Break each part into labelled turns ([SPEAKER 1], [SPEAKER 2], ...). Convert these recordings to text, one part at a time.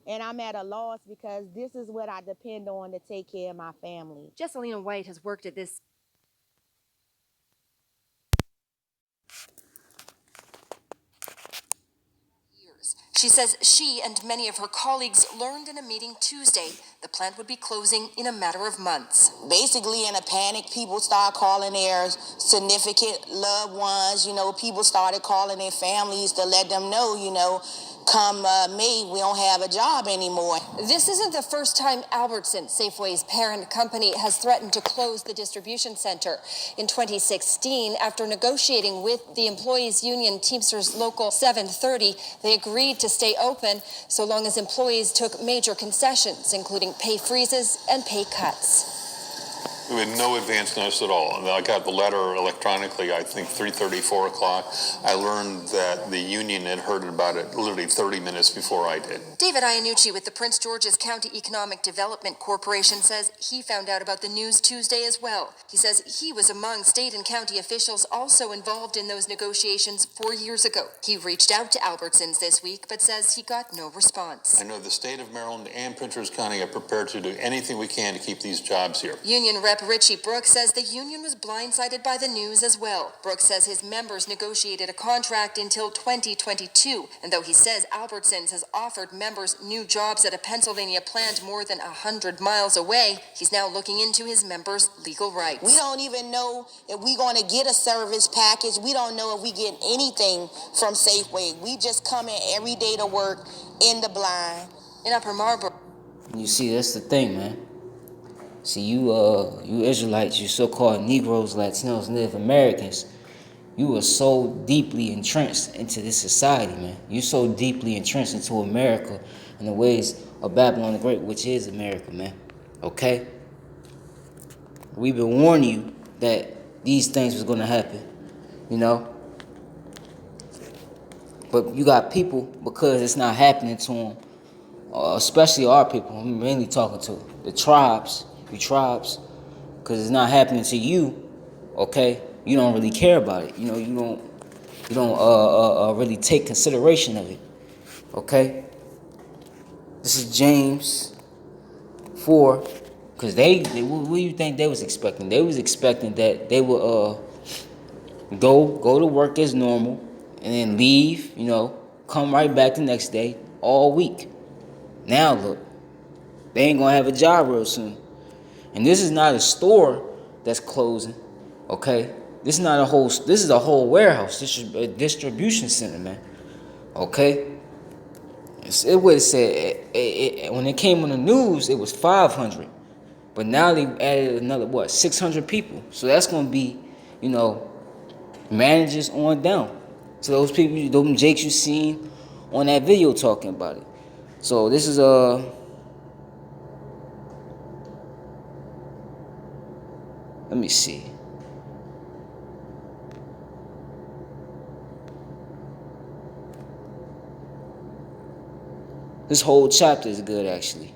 [SPEAKER 1] and I'm at a loss because this is what I depend on to take care of my family.
[SPEAKER 2] Jesselina White has worked at this. She says she and many of her colleagues learned in a meeting Tuesday the plant would be closing in a matter of months.
[SPEAKER 3] Basically, in a panic, people start calling their significant loved ones. People started calling their families to let them know, come May, we don't have a job anymore.
[SPEAKER 2] This isn't the first time Albertsons, Safeway's parent company, has threatened to close the distribution center. In 2016, after negotiating with the employees' union Teamsters Local 730, they agreed to stay open so long as employees took major concessions, including pay freezes and pay cuts.
[SPEAKER 4] We had no advance notice at all. And I got the letter electronically, I think 3:30, 4 o'clock. I learned that the union had heard about it literally 30 minutes before I did.
[SPEAKER 2] David Iannucci with the Prince George's County Economic Development Corporation says he found out about the news Tuesday as well. He says he was among state and county officials also involved in those negotiations 4 years ago. He reached out to Albertsons this week, but says he got no response.
[SPEAKER 4] I know the state of Maryland and Prince George's County are prepared to do anything we can to keep these jobs here.
[SPEAKER 2] Union Rep Richie Brooks says the union was blindsided by the news as well. Brooks says his members negotiated a contract until 2022, and though he says Albertsons has offered members new jobs at a Pennsylvania plant more than 100 miles away, he's now looking into his members' legal rights.
[SPEAKER 3] We don't even know if we're going to get a service package. We don't know if we get anything from Safeway. We just come in every day to work in the blind.
[SPEAKER 2] In Upper Marlboro.
[SPEAKER 5] You see, that's the thing, man. See, you Israelites, you so-called Negroes, Latinos, Native Americans, you are so deeply entrenched into this society, man. You so deeply entrenched into America and the ways of Babylon the Great, which is America, man. Okay? We've been warning you that these things was going to happen, But you got people, because it's not happening to them, especially our people, I'm mainly talking to the tribes, because it's not happening to you, okay? You don't really care about it. You don't really take consideration of it, okay? This is James 4, because they what do you think they was expecting? They was expecting that they would go to work as normal and then leave, come right back the next day all week. Now look, they ain't gonna have a job real soon. And this is not a store that's closing, okay? This is a whole warehouse. This is a distribution center, man. Okay? It was said when it came on the news, it was 500. But now they added another 600 people. So that's gonna be, managers on down. So those people, those Jakes you seen on that video talking about it. So this is let me see. This whole chapter is good, actually.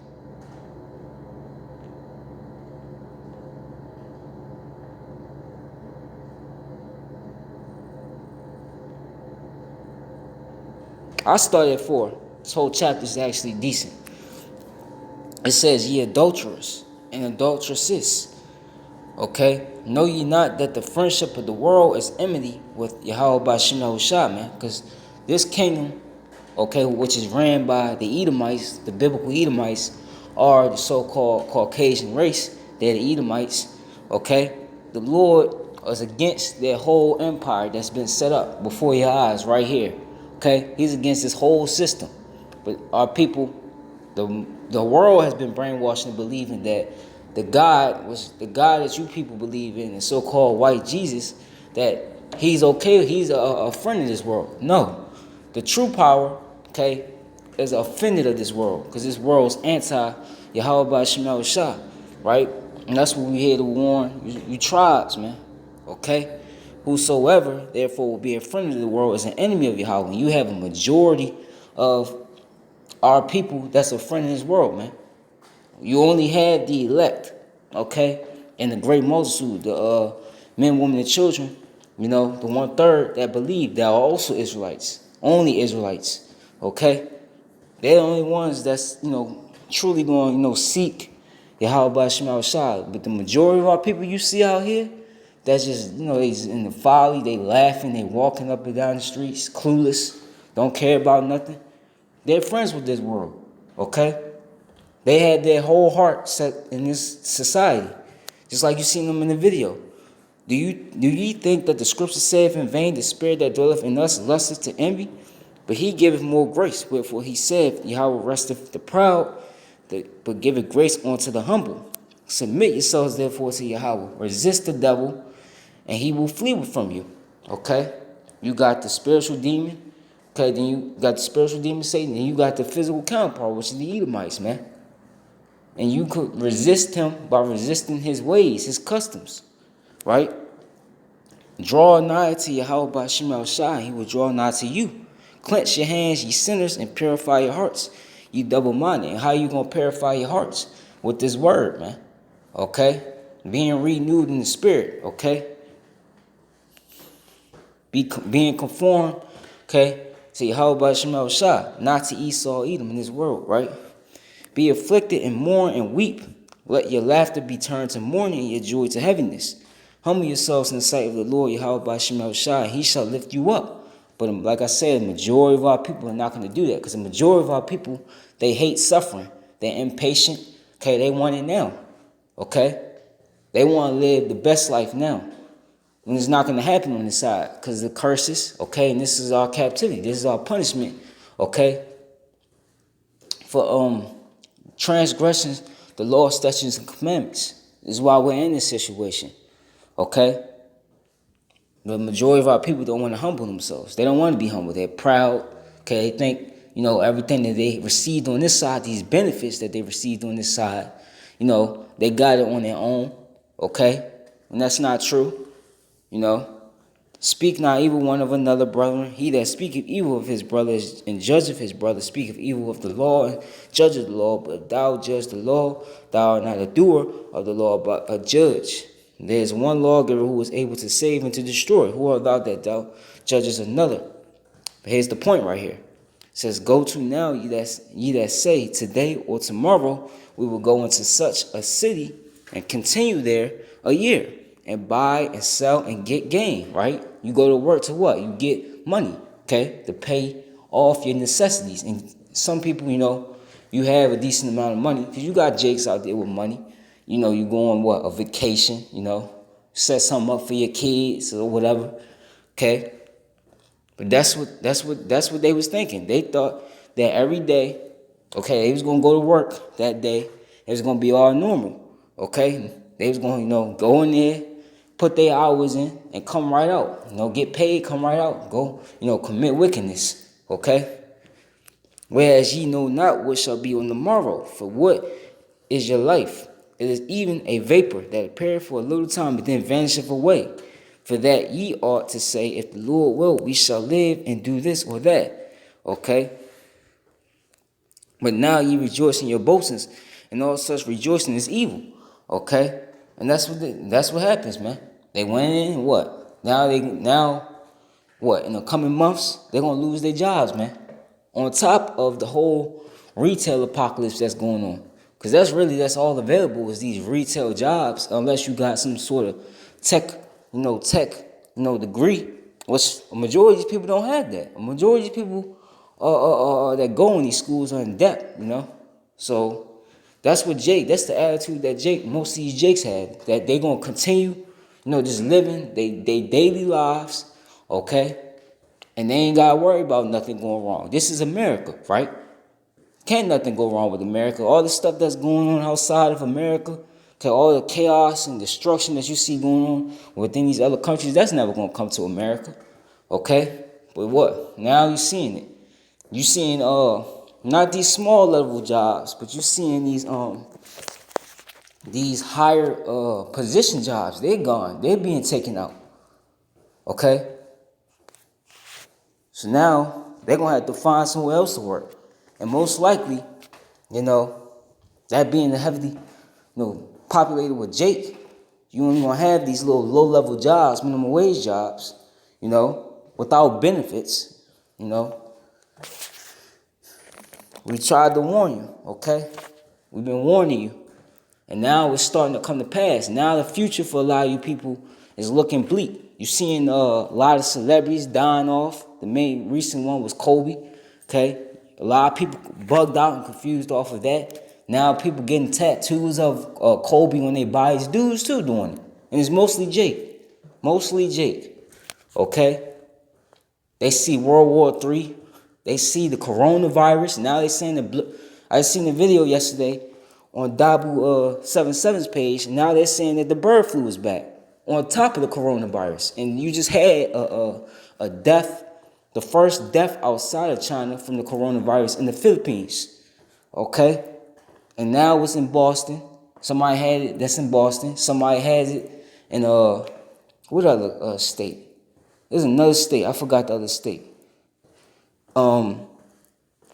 [SPEAKER 5] I started at 4. This whole chapter is actually decent. It says, ye adulterers and adulteresses. Okay? Know ye not that the friendship of the world is enmity with Yahweh Ba'Shem Yahushua, man? Because this kingdom, okay, which is ran by the Edomites, the biblical Edomites, are the so-called Caucasian race. They're the Edomites, okay? The Lord is against their whole empire that's been set up before your eyes right here, okay? He's against this whole system. But our people, the world has been brainwashed into believing that the God that you people believe in, the so-called white Jesus, that he's okay, he's a friend of this world. No. The true power, okay, is offended of this world, because this world's anti-Yahweh Ba'Shem Yahushua, right? And that's what we're here to warn you tribes, man, okay? Whosoever, therefore, will be a friend of the world is an enemy of Yahweh. You have a majority of our people that's a friend of this world, man. You only have the elect, okay, and the great multitude, the men, women, and children, the 1/3 that believe that are also Israelites, only Israelites, okay? They're the only ones that's, truly going, seek Yahweh Shema Shai. But the majority of our people you see out here, that's just, they just in the folly, they laughing, they walking up and down the streets, clueless, don't care about nothing. They're friends with this world, okay? They had their whole heart set in this society, just like you seen them in the video. Do ye think that the scripture saith in vain, the spirit that dwelleth in us lusteth to envy? But he giveth more grace. Wherefore he saith, Yahweh resteth the proud, but giveth grace unto the humble. Submit yourselves therefore to Yahweh. Resist the devil, and he will flee from you. Okay? You got the spiritual demon. Okay, then you got the spiritual demon Satan, and you got the physical counterpart, which is the Edomites, man. And you could resist him by resisting his ways, his customs. Right? Draw nigh to Yahweh by Shema Shai, he will draw nigh to you. Clench your hands, ye sinners, and purify your hearts, ye double-minded. And how you going to purify your hearts? With this word, man. Okay? Being renewed in the spirit, okay? Being conformed, okay, to Yahweh by Shema Shai, not to Esau, Edom in this world, right? Be afflicted and mourn and weep. Let your laughter be turned to mourning and your joy to heaviness. Humble yourselves in the sight of the Lord, Yahweh by Shema Shai, he shall lift you up. But like I said, the majority of our people are not going to do that, because the majority of our people, they hate suffering. They're impatient. Okay, they want it now. Okay? They want to live the best life now. And it's not going to happen on this side because of the curses. Okay, and this is our captivity. This is our punishment. Okay? For transgressions, the law, statutes, and commandments. This is why we're in this situation. Okay? The majority of our people don't want to humble themselves. They don't want to be humble. They're proud. Okay, they think, everything that they received on this side, these benefits that they received on this side, they got it on their own. Okay? And that's not true. Speak not evil one of another, brethren. He that speaketh evil of his brother and judgeth his brother speaketh evil of the law and judgeth the law. But if thou judge the law, thou art not a doer of the law, but a judge. There is one lawgiver who is able to save and to destroy. Who art thou that thou judgest another? But here's the point right here. It says, go to now, ye that say, today or tomorrow we will go into such a city and continue there a year, and buy and sell and get gain, right? You go to work to what? You get money, okay, to pay off your necessities. And some people, you have a decent amount of money, because you got jakes out there with money. You go on what? A vacation, set something up for your kids or whatever, okay? But that's what they was thinking. They thought that every day, okay, they was gonna go to work that day. It was gonna be all normal, okay? They was gonna, go in there, put their hours in, and come right out. Get paid, come right out, go, commit wickedness, okay? Whereas ye know not what shall be on the morrow, for what is your life? It is even a vapor that appeareth for a little time, but then vanisheth away. For that ye ought to say, if the Lord will, we shall live and do this or that. Okay? But now ye rejoice in your boastings, and all such rejoicing is evil. Okay? And that's what happens, man. They went in, what? Now, what? In the coming months, they're gonna lose their jobs, man. On top of the whole retail apocalypse that's going on. Because that's all available is these retail jobs, unless you got some sort of tech degree, which a majority of these people don't have that. A majority of these people that go in these schools are in debt, So that's the attitude that most of these Jakes had, that they gonna continue, just living they daily lives, okay? And they ain't gotta worry about nothing going wrong. This is America, right? Can't nothing go wrong with America. All the stuff that's going on outside of America, okay, all the chaos and destruction that you see going on within these other countries, that's never going to come to America, okay? But what? Now you're seeing it. You're seeing, not these small level jobs, but you're seeing these higher position jobs. They're gone. They're being taken out, okay? So now they're going to have to find somewhere else to work. And most likely, that being heavily, populated with Jake, you ain't gonna have these little low-level jobs, minimum wage jobs, without benefits, We tried to warn you, okay? We've been warning you. And now it's starting to come to pass. Now the future for a lot of you people is looking bleak. You're seeing a lot of celebrities dying off. The main recent one was Kobe, okay? A lot of people bugged out and confused off of that. Now people getting tattoos of Kobe on their bodies. Dudes too doing it. And it's mostly Jake. Mostly Jake, okay? They see World War III. They see the coronavirus. Now they saying I seen a video yesterday on Dabu 77's page. Now they're saying that the bird flu is back on top of the coronavirus. And you just had a death, the first death outside of China from the coronavirus in the Philippines. Okay? And now it's in Boston. Somebody had it that's in Boston. Somebody has it in what other state? There's another state. I forgot the other state. And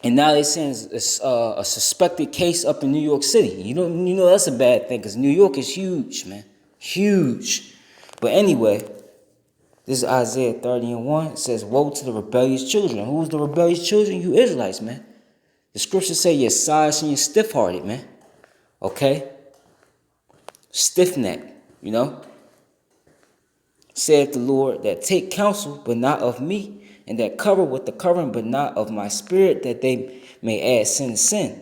[SPEAKER 5] now they're saying it's a suspected case up in New York City. You know that's a bad thing because New York is huge, man. Huge. But anyway, this is Isaiah 30:1. It says, woe to the rebellious children. Who's the rebellious children? You Israelites, man. The scriptures say you're sighs and you're stiff-hearted, man. Okay? Stiff-necked, you know? Saith the Lord, that take counsel, but not of me, and that cover with the covering, but not of my spirit, that they may add sin to sin.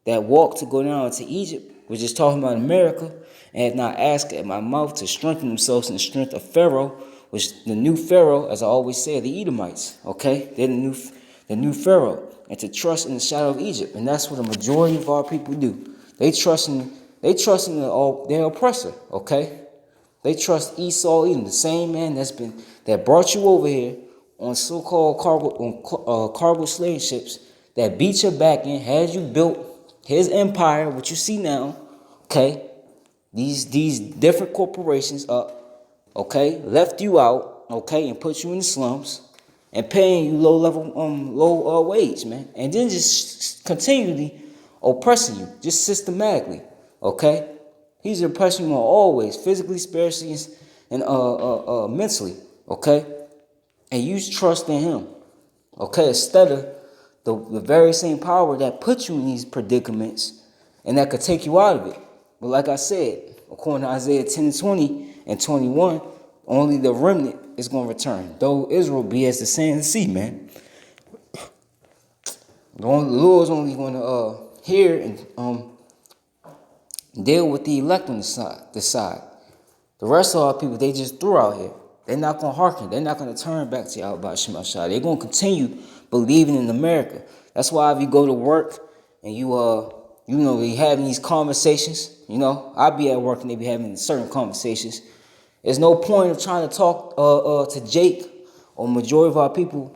[SPEAKER 5] That walk to go down into Egypt, we're just talking about America, and have not asked at my mouth to strengthen themselves in the strength of Pharaoh, which the new Pharaoh, as I always say, the Edomites, okay? They're the new Pharaoh, and to trust in the shadow of Egypt. And that's what a majority of our people do. They trust in their oppressor, okay? They trust Esau, even the same man that brought you over here on so-called cargo slave ships, that beat your back in, had you built his empire, what you see now, okay? These different corporations up, okay, left you out, okay, and put you in the slums and paying you low wage, man, and then just continually oppressing you, just systematically, okay? He's oppressing you always, physically, spiritually, and mentally, okay? And you trust in him, okay? Instead of the very same power that put you in these predicaments and that could take you out of it. But like I said, according to Isaiah 10:20 and 21, only the remnant is going to return. Though Israel be as the sand of the sea, man. The Lord's only going to hear and deal with the elect on the side. The rest of our people, they just threw out here. They're not going to hearken. They're not going to turn back to Yahweh Shema Shai. They're going to continue believing in America. That's why if you go to work and they having these conversations, I be at work and they be having certain conversations. There's no point of trying to talk to Jake or majority of our people,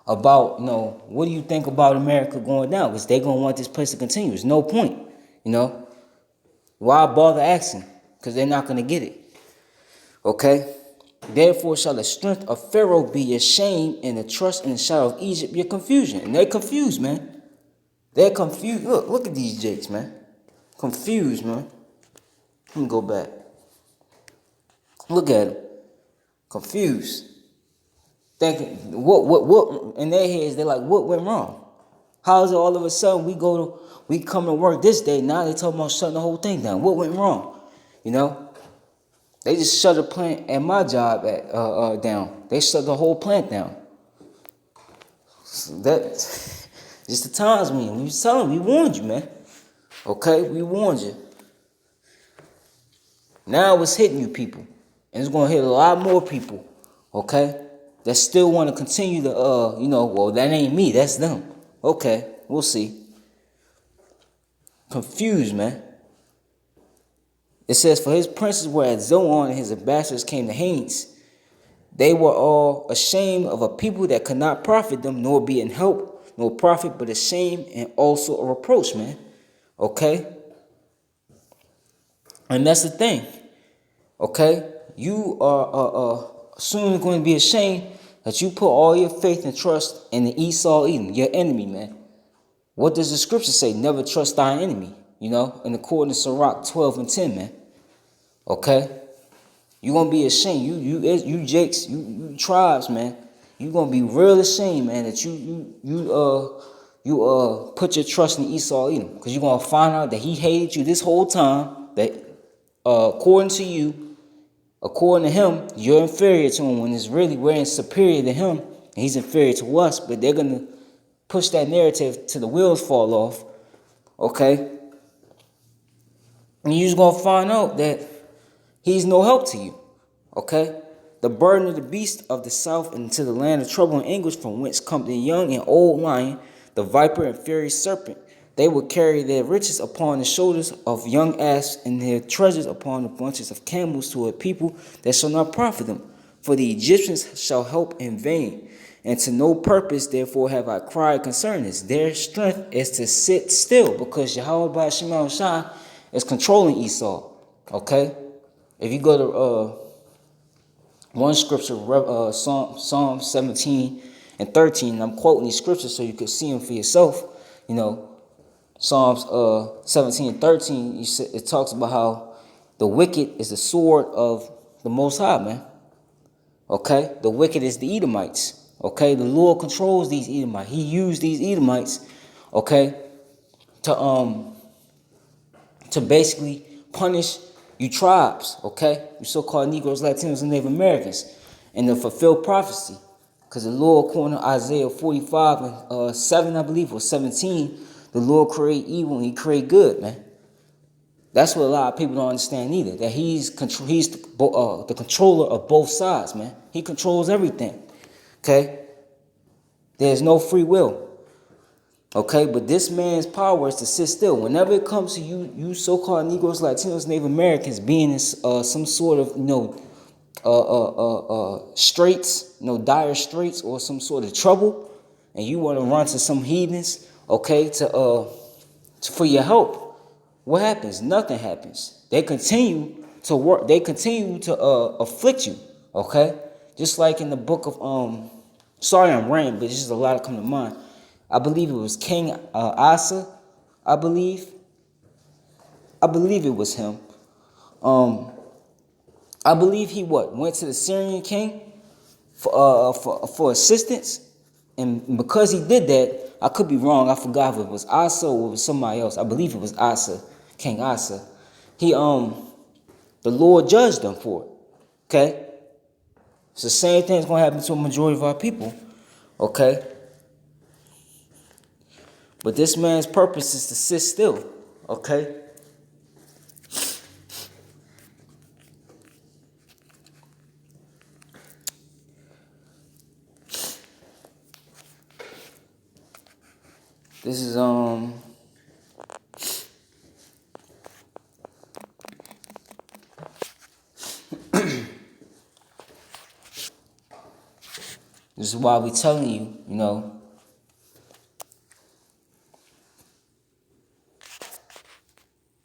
[SPEAKER 5] about, what do you think about America going down? Because they're going to want this place to continue. There's no point, Why bother asking? Because they're not going to get it. Okay? Therefore shall the strength of Pharaoh be your shame, and the trust in the shadow of Egypt your confusion. And they're confused, man. They're confused. Look at these jakes, man. Confused, man. Let me go back. Look at them. Confused. Thinking, what in their heads, they're like, what went wrong? How is it all of a sudden we come to work this day, now they talking about shutting the whole thing down? What went wrong? They just shut a plant at my job down. They shut the whole plant down. So that just the times we was telling we warned you, man. Okay, we warned you. Now it's hitting you people. And it's gonna hit a lot more people, okay? That still want to continue to well, that ain't me, that's them. Okay, we'll see. Confused, man. It says, for his princes were at Zoan, and his ambassadors came to Hanes. They were all ashamed of a people that could not profit them, nor be in help, nor profit, but a shame and also a reproach, man. Okay? And that's the thing. Okay? You are soon going to be ashamed that you put all your faith and trust in the Esau Edom, your enemy, man. What does the scripture say? Never trust thy enemy, in accordance to Sirach 12:10, man. Okay? You're going to be ashamed. You Jakes, you tribes, man. you're gonna be real ashamed, man, that you put your trust in Esau Edom, because you're gonna find out that he hated you this whole time. That according to you, according to him, you're inferior to him when it's really we're superior to him and he's inferior to us. But they're gonna push that narrative till the wheels fall off. Okay, and you're just gonna find out that he's no help to you. Okay, the burden of the beast of the south into the land of trouble and anguish, from whence come the young and old lion, the viper and furious serpent. They will carry their riches upon the shoulders of young asps, and their treasures upon the bunches of camels, to a people that shall not profit them. For the Egyptians shall help in vain, and to no purpose therefore have I cried concerning this. Their strength is to sit still, because Yahweh by Shema Shai is controlling Esau. Okay? If you go to one scripture, Psalm 17 and 13, and I'm quoting these scriptures so you can see them for yourself. You know, Psalms 17 and 13, it talks about how the wicked is the sword of the Most High, man. Okay? The wicked is the Edomites. Okay? The Lord controls these Edomites. He used these Edomites, okay, to basically punish you tribes, okay? You so-called Negroes, Latinos, and Native Americans, and to fulfill prophecy. Because the Lord, according to Isaiah 45 and 7, I believe, or 17, the Lord create evil and he create good, man. That's what a lot of people don't understand either. That he's the controller of both sides, man. He controls everything. Okay? There's no free will. Okay, but this man's power is to sit still. Whenever it comes to you so-called Negroes, Latinos, Native Americans being in some sort of straits, dire straits, or some sort of trouble, and you want to run to some heathens, okay, for your help, what happens? Nothing happens. They continue to work. They continue to afflict you. Okay, just like in the book of sorry I'm ranting, but it's just a lot of come to mind. I believe it was King Asa. I believe it was him. I believe he went to the Syrian king for assistance, and because he did that, I could be wrong. I forgot if it was Asa or it was somebody else. I believe it was Asa, King Asa. The Lord judged them for it. Okay, it's the same thing that's gonna happen to a majority of our people. Okay. But this man's purpose is to sit still, okay? This is this is why we telling you,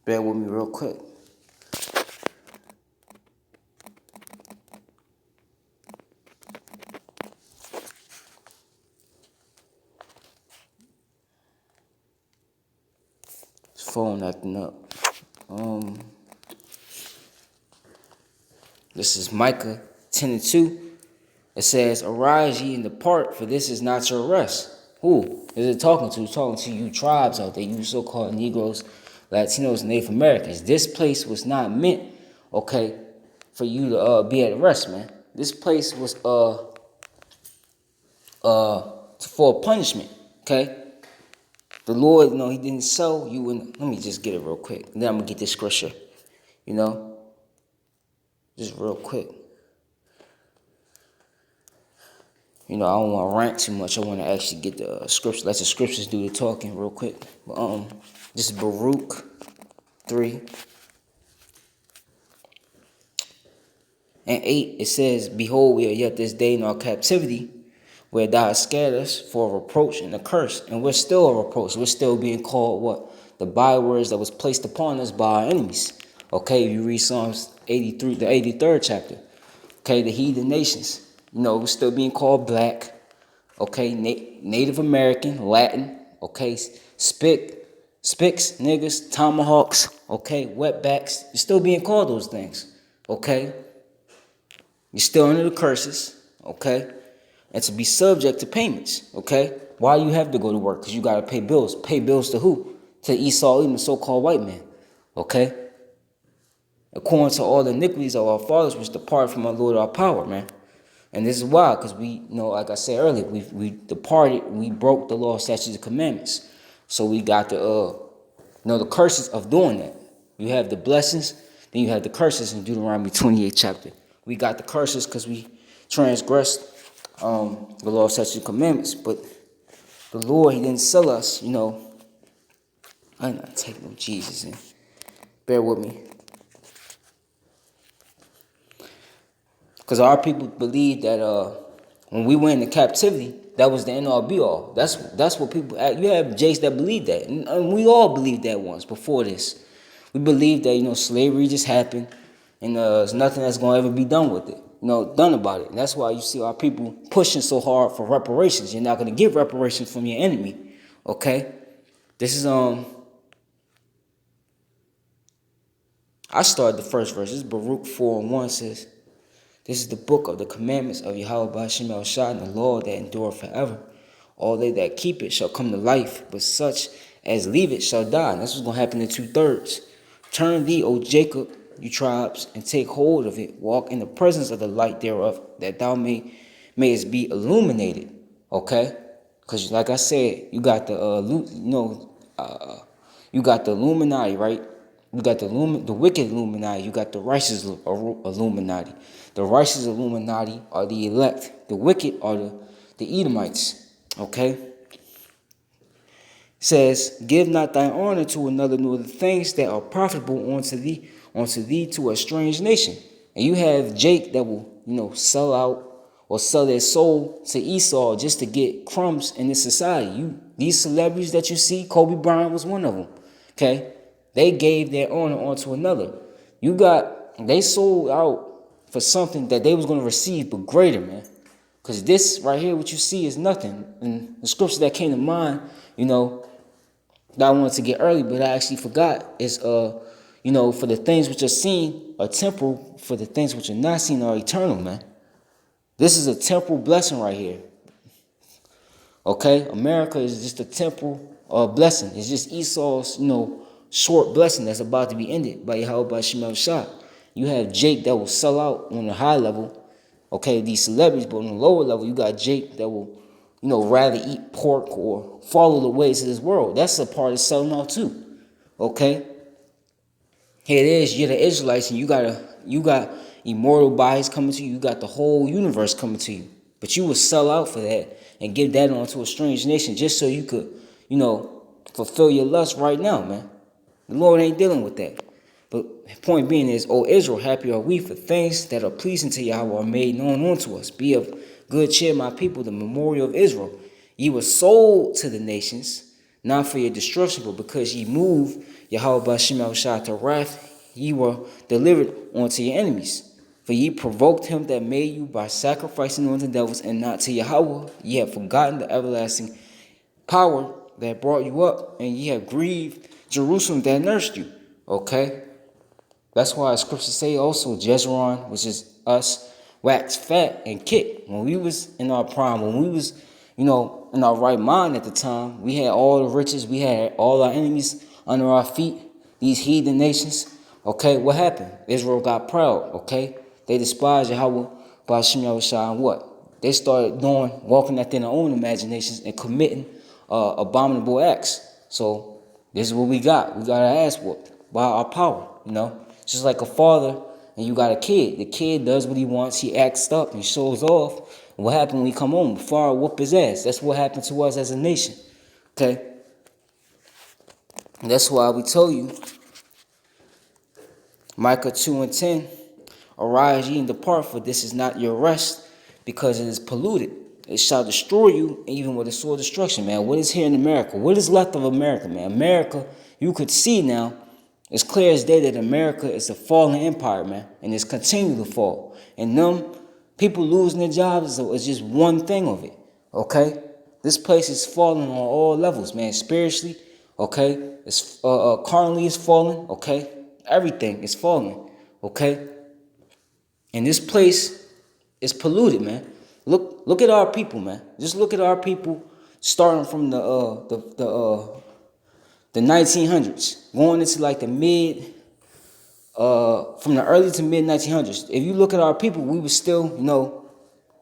[SPEAKER 5] bear with me real quick. This phone acting up. This is Micah 10 and 2. It says, "Arise ye and depart, for this is not your rest." Who is it talking to? It's talking to you tribes out there, you so-called Negroes, Latinos, and Native Americans. This place was not meant, okay, for you to be at rest, man. This place was for punishment, okay? The Lord, he didn't sow you in. Let me just get it real quick. Then I'm gonna get this scripture, just real quick. I don't want to rant too much. I want to actually get the scripture. Let the scriptures do the talking real quick. But, this is Baruch 3 and 8. It says, "Behold, we are yet this day in our captivity, where thou hast scattered us for a reproach and a curse." And we're still a reproach. We're still being called what? The bywords that was placed upon us by our enemies. Okay, you read Psalms 83, the 83rd chapter. Okay, the heathen nations. We're still being called black. Okay, Native American, Latin. Okay, spics, niggas, tomahawks. Okay, wetbacks. You're still being called those things. Okay, you're still under the curses. Okay. and to be subject to payments, okay? Why you have to go to work? Because you got to pay bills. Pay bills to who? To Esau, even the so-called white man, okay? According to all the iniquities of our fathers, which depart from our Lord our power, man. And this is why, because we, like I said earlier, we departed, we broke the law, statutes, and commandments. So we got the curses of doing that. You have the blessings, then you have the curses in Deuteronomy 28 chapter. We got the curses because we transgressed the law, statutes, and commandments. But the Lord, he didn't sell us, I'm not taking no Jesus in. Bear with me. Because our people believe that when we went into captivity, that was the end all be all. That's what people. You have Jays that believe that, and we all believed that once before this. We believed that slavery just happened, and there's nothing that's gonna ever be done with it. Done about it. And that's why you see our people pushing so hard for reparations. You're not gonna get reparations from your enemy, okay? This is I started the first verse. This is Baruch 4:1 says. This is the book of the commandments of Yahweh Ba'ashem El Shah, and the law that endureth forever. All they that keep it shall come to life, but such as leave it shall die. And that's what's going to happen in 2/3. Turn thee, O Jacob, you tribes, and take hold of it. Walk in the presence of the light thereof, that thou mayest be illuminated. Okay? Because like I said, you got the you got the Illuminati, right? You got the wicked Illuminati. You got the righteous Illuminati. The righteous Illuminati are the elect. The wicked are the Edomites. Okay? It says, give not thine honor to another, nor the things that are profitable unto thee to a strange nation. And you have Jake that will, sell out or sell their soul to Esau just to get crumbs in this society. These celebrities that you see, Kobe Bryant was one of them. Okay? They gave their honor onto another. They sold out for something that they was going to receive, but greater, man. Because this right here, what you see is nothing. And the scripture that came to mind, that I wanted to get early, but I actually forgot, is, for the things which are seen are temporal, for the things which are not seen are eternal, man. This is a temporal blessing right here. Okay? America is just a temporal blessing. It's just Esau's, short blessing that's about to be ended by Yahweh Ba'ashem El Shah. You have Jake that will sell out on the high level, okay, these celebrities, but on the lower level, you got Jake that will, rather eat pork or follow the ways of this world. That's a part of selling out too, okay? Here it is, you're the Israelites, and you got immortal bodies coming to you. You got the whole universe coming to you, but you will sell out for that and give that on to a strange nation just so you could, fulfill your lust right now, man. The Lord ain't dealing with that. But point being is, O Israel, happy are we, for things that are pleasing to Yahweh are made known unto us. Be of good cheer, my people, the memorial of Israel. Ye were sold to the nations, not for your destruction, but because ye moved Yahweh Ba'ashem El Shah to wrath, ye were delivered unto your enemies. For ye provoked him that made you by sacrificing unto devils, and not to Yahweh. Ye have forgotten the everlasting power that brought you up, and ye have grieved Jerusalem that nursed you. Okay? That's why scriptures say also, Jezreel, which is us, waxed fat and kicked. When we was in our prime, when we was, in our right mind at the time, we had all the riches, we had all our enemies under our feet, these heathen nations. Okay, what happened? Israel got proud, okay? They despised Yahweh Ba'ashem Yahushua, and what? They started walking after their own imaginations and committing abominable acts. So this is what we got. We got our ass whooped by our power, Just like a father and you got a kid. The kid does what he wants. He acts up and shows off. What happened when he come home? The father whoop his ass. That's what happened to us as a nation. Okay? And that's why we told you, Micah 2:10, arise ye and depart, for this is not your rest, because it is polluted. It shall destroy you, even with a sword destruction, man. What is here in America? What is left of America, man? America, you could see now, it's clear as day that America is a fallen empire, man, and it's continuing to fall. And them people losing their jobs is just one thing of it, okay? This place is falling on all levels, man. Spiritually, okay? It's currently it's falling, okay? Everything is falling, okay? And this place is polluted, man. Look at our people, man. Just look at our people, starting from the 1900s, going into like the from the early to mid 1900s. If you look at our people, we was still,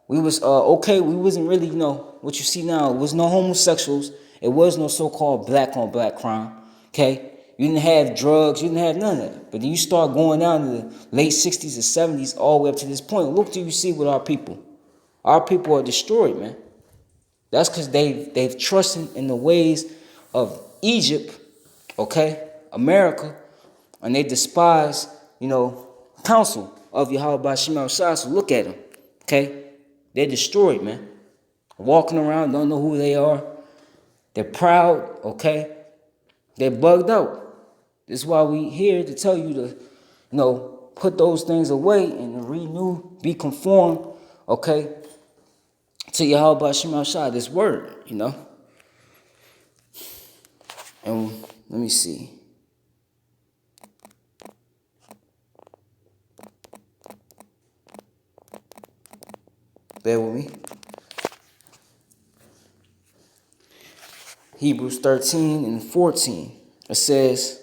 [SPEAKER 5] we was okay. We wasn't really, what you see now. It was no homosexuals. It was no so-called black on black crime. Okay, you didn't have drugs. You didn't have none of that. But then you start going down to the late 60s and 70s, all the way up to this point. Look, do you see with our people? Our people are destroyed, man. That's because they've trusted in the ways of Egypt, okay, America, and they despise, counsel of Yahweh Shema Shah. So look at them, okay? They're destroyed, man. Walking around, don't know who they are. They're proud, okay? They're bugged out. This is why we here to tell you to, put those things away and renew, be conformed, okay, to Yahweh Shema Shah, this word, And let me see. Bear with me. Hebrews 13 and 14. It says,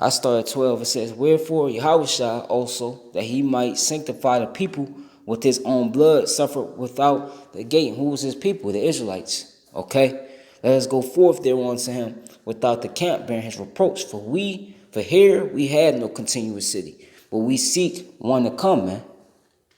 [SPEAKER 5] I start at 12. It says, wherefore Yahushua also, that he might sanctify the people with his own blood, suffered without the gate. Who was his people? The Israelites. Okay? Let us go forth there unto him without the camp, bearing his reproach. For here we had no continuous city, but we seek one to come, man.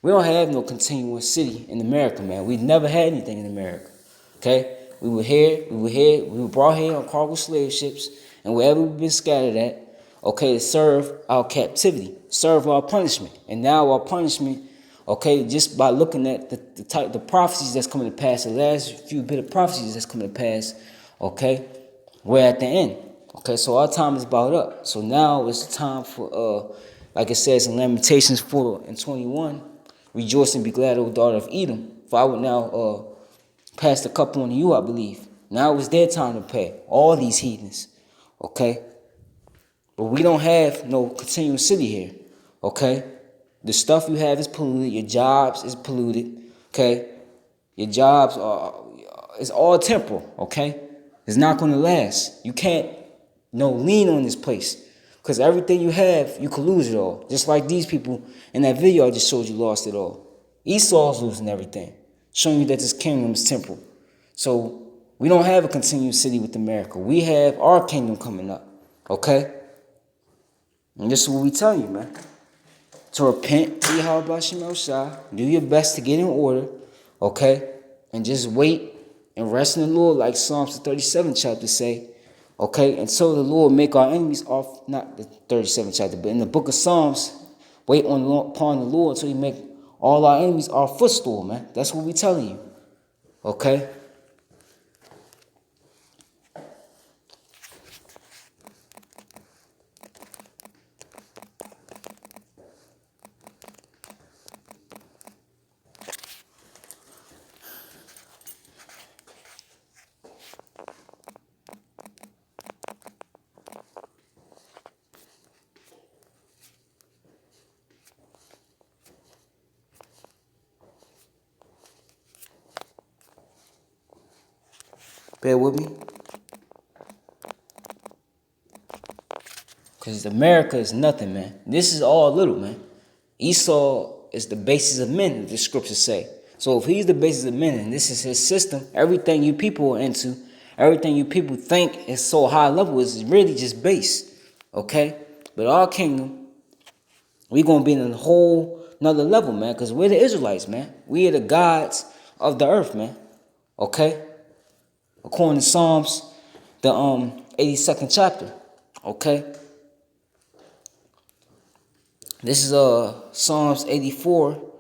[SPEAKER 5] We don't have no continuous city in America, man. We never had anything in America. Okay? We were brought here on cargo slave ships, and wherever we've been scattered at, okay, to serve our captivity, serve our punishment. And now our punishment, okay, just by looking at the prophecies that's coming to pass, the last few bit of prophecies that's coming to pass, okay, we're at the end. Okay, so our time is about up. So now it's time for, like it says in Lamentations 4 and 21, rejoice and be glad, O daughter of Edom. For I would now pass the cup on to you, I believe. Now it's their time to pay. All these heathens, okay? But we don't have no continuous city here, okay? The stuff you have is polluted. Your jobs is polluted, okay? Your jobs it's all temporal, okay? It's not going to last. You can't, lean on this place. Because everything you have, you could lose it all. Just like these people in that video I just showed you lost it all. Esau's losing everything, showing you that this kingdom is temporal. So we don't have a continuous city with America. We have our kingdom coming up, okay? And this is what we tell you, man. To repent to Yahweh Shema Shah, do your best to get in order, okay? And just wait and rest in the Lord, like Psalms 37 chapter say, okay? Until the Lord make our enemies off, not the 37th chapter, but in the book of Psalms, wait upon the Lord until he make all our enemies our footstool, man. That's what we telling you, okay? Bear with me. Because America is nothing, man. This is all little, man. Esau is the basis of men, the scriptures say. So if he's the basis of men and this is his system, everything you people are into, everything you people think is so high level is really just base. Okay? But our kingdom, we're going to be in a whole another level, man. Because we're the Israelites, man. We are the gods of the earth, man. Okay? According to Psalms, the 82nd chapter, okay? This is Psalms 84.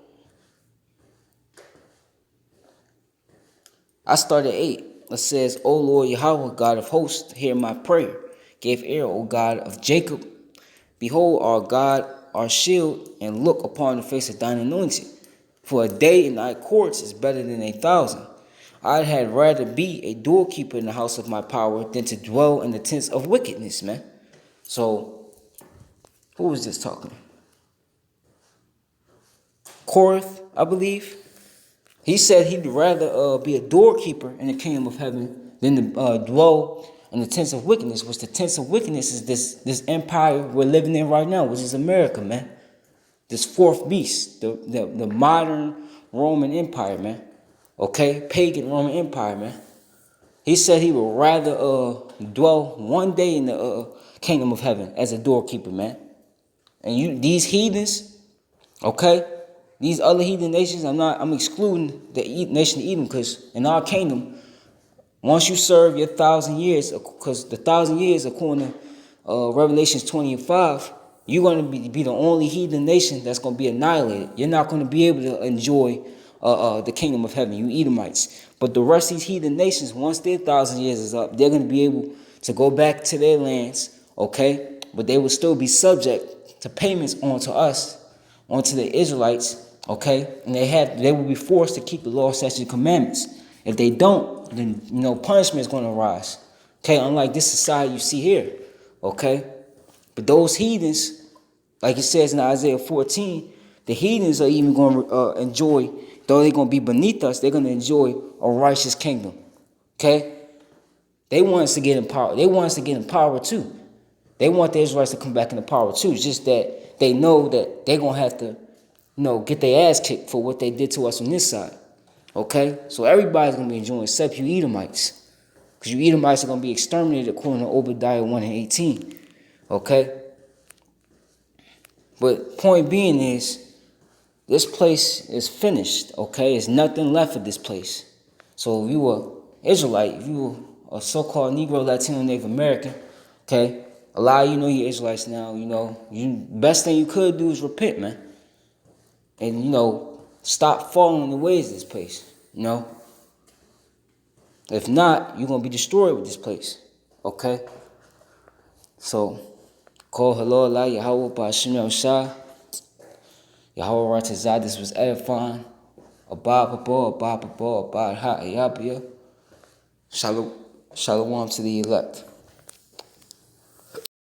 [SPEAKER 5] I started at 8. It says, O Lord Yahweh, God of hosts, hear my prayer. Give ear, O God of Jacob. Behold, our God, our shield, and look upon the face of thine anointed. For a day in thy courts is better than 1,000. I had rather be a doorkeeper in the house of my power than to dwell in the tents of wickedness, man. So, who was this talking? Korath, I believe. He said he'd rather be a doorkeeper in the kingdom of heaven than to dwell in the tents of wickedness, which the tents of wickedness is this empire we're living in right now, which is America, man. This fourth beast, the modern Roman Empire, man. Okay? Pagan Roman Empire, man. He said he would rather dwell one day in the kingdom of heaven as a doorkeeper, man. And these heathens, okay? These other heathen nations, I'm excluding the nation of Edom, because in our kingdom, once you serve your 1,000 years, because the 1,000 years, according to Revelations 20:5, you're going to be the only heathen nation that's going to be annihilated. You're not going to be able to enjoy the kingdom of heaven, you Edomites. But the rest of these heathen nations, once their 1,000 years is up, they're going to be able to go back to their lands, okay? But they will still be subject to payments onto us, onto the Israelites, okay? And they will be forced to keep the law, statutes, and commandments. If they don't, then punishment is going to rise. Okay, unlike this society you see here. Okay? But those heathens, like it says in Isaiah 14, the heathens are even going to enjoy, though they're going to be beneath us, they're going to enjoy a righteous kingdom. Okay? They want us to get in power. They want us to get in power too. They want the Israelites to come back into power too. It's just that they know that they're going to have to, get their ass kicked for what they did to us on this side. Okay? So everybody's going to be enjoying, except you Edomites. Because you Edomites are going to be exterminated according to Obadiah 1:18. Okay? But point being is, this place is finished. Okay? There's nothing left of this place. So if you were Israelite, if you were a so-called Negro, Latino, Native American, okay? A lot of you're Israelites now, best thing you could do is repent, man. And, stop following the ways of this place, If not, you're going to be destroyed with this place, okay? So, call hello Allah, Yahweh, Ba'ashim Yahushua, Yahweh Ratazah, this was edifying, Abad Ha, Ayabia, Shalom to the elect.